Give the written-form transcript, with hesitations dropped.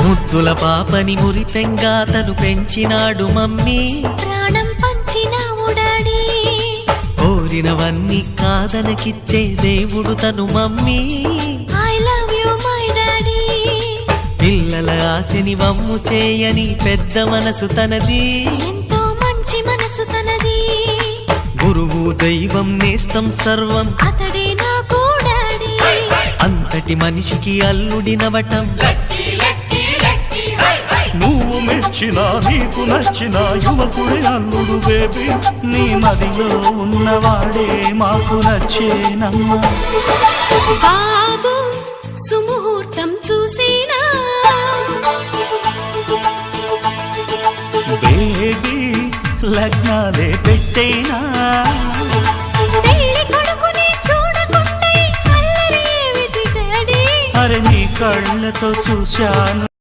ముద్దుల పాపని మురిపెంగా తను పెంచినాడు మమ్మీ, ప్రాణం పంచినావు డాడీ. కోరినవన్నీ కాదనకిచ్చే దేవుడు తను mummy, I love you my daddy. పిల్లల ఆశని వమ్ము చేయని పెద్ద మనసు తనది, ఎంతో మంచి మనసు తనది. గురువు దైవం నేస్తం సర్వం అతడే నాకు డాడీ. అంతటి మనిషికి అల్లుడినవటం, నువ్వు మెచ్చినా నీకు నచ్చిన యువకుడే అల్లుడు బేబీ. నీ మదిలో ఉన్నవాడే మాకు నచ్చేనమ్మా. బాబు సుముహూర్తం చూసినా, బేబీ లగ్నాలే పెట్టేనా. పెళ్లి కొడుకుని చూడకుంటే అల్లరి ఏమిటి డాడీ. అరే నీ కళ్ళతో చూశాను.